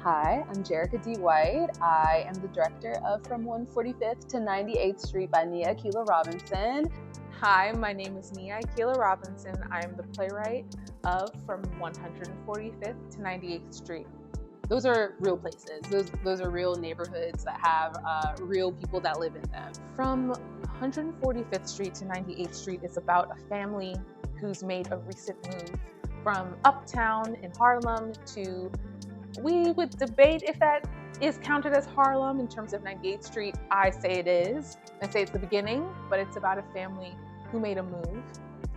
Hi, I'm Jerrica D. I am the director of From 145th to 98th Street by Nia Akilah Robinson. Hi, my name is Nia Akilah Robinson. I am the playwright of From 145th to 98th Street. Those are real places. Those are real neighborhoods that have real people that live in them. From 145th Street to 98th Street is about a family who's made a recent move from uptown in Harlem to, we would debate if that is counted as Harlem in terms of 98th Street. I say it is. I say it's the beginning, but it's about a family who made a move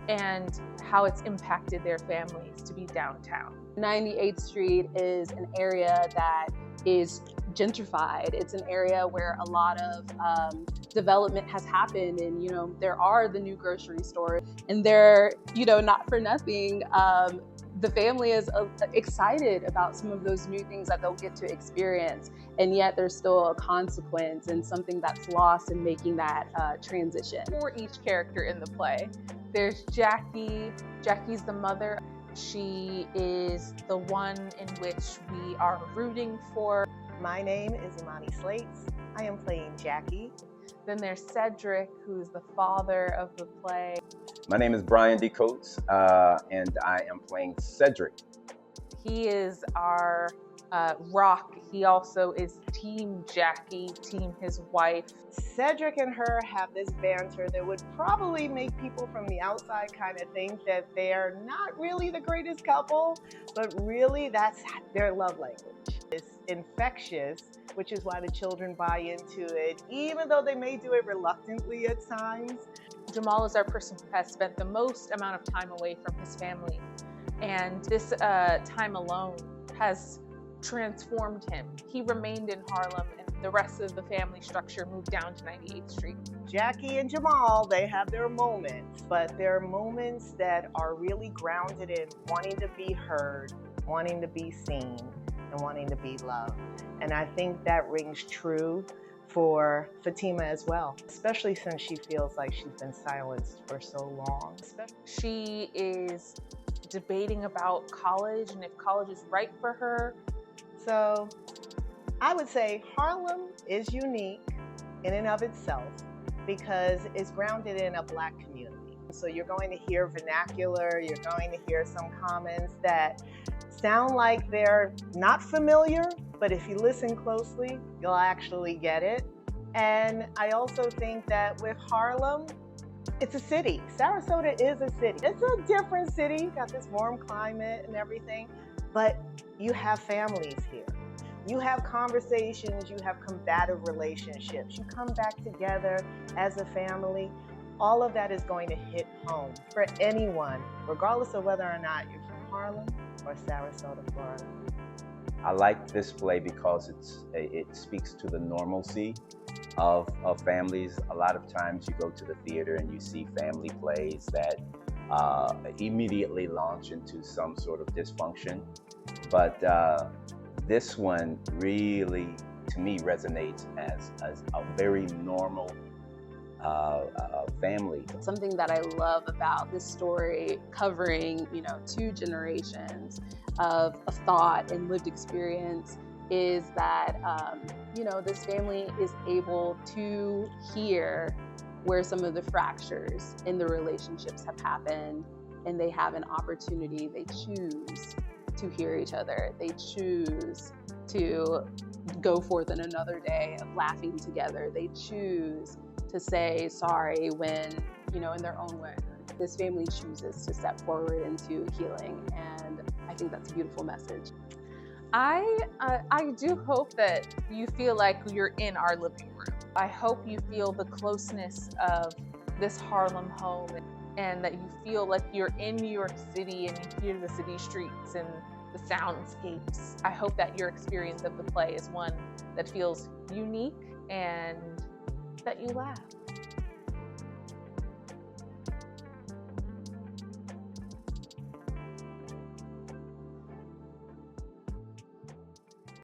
and how it's impacted their families to be downtown. 98th Street is an area that is gentrified. It's an area where a lot of development has happened, and there are the new grocery stores, and they're not for nothing. The family is excited about some of those new things that they'll get to experience, and yet there's still a consequence and something that's lost in making that transition. For each character in the play, there's Jackie. Jackie's the mother. She is the one in which we are rooting for. My name is Imani Slates. I am playing Jackie. Then there's Cedric, who's the father of the play. My name is Brian Darnell Coats, and I am playing Cedric. He is our rock. He also is Team Jackie, Team his wife. Cedric and her have this banter that would probably make people from the outside kind of think that they are not really the greatest couple, but really that's their love language. It's infectious, which is why the children buy into it, even though they may do it reluctantly at times. Jamal is our person who has spent the most amount of time away from his family, and this time alone has transformed him. He remained in Harlem, and the rest of the family structure moved down to 98th Street. Jackie and Jamal, they have their moments, but they're moments that are really grounded in wanting to be heard, wanting to be seen, and wanting to be loved. And I think that rings true for Fatima as well, especially since she feels like she's been silenced for so long. She is debating about college and if college is right for her. So I would say Harlem is unique in and of itself because it's grounded in a Black community. So you're going to hear vernacular, you're going to hear some comments that sound like they're not familiar, but if you listen closely, you'll actually get it. And I also think that with Harlem, it's a city. Sarasota is a city. It's a different city, got this warm climate and everything, but you have families here. You have conversations, you have combative relationships. You come back together as a family. All of that is going to hit home for anyone, regardless of whether or not you're from Harlem or Sarasota, Florida. I like this play because it speaks to the normalcy of families. A lot of times you go to the theater and you see family plays that immediately launch into some sort of dysfunction. But this one really, to me, resonates as a very normal family. Something that I love about this story, covering two generations of thought and lived experience, is that this family is able to hear where some of the fractures in the relationships have happened, and they have an opportunity. They choose to hear each other. They choose to go forth in another day of laughing together. They choose to say sorry when, in their own way. This family chooses to step forward into healing, and I think that's a beautiful message. I do hope that you feel like you're in our living room. I hope you feel the closeness of this Harlem home, and that you feel like you're in New York City and you hear the city streets and the soundscapes. I hope that your experience of the play is one that feels unique and that you laugh.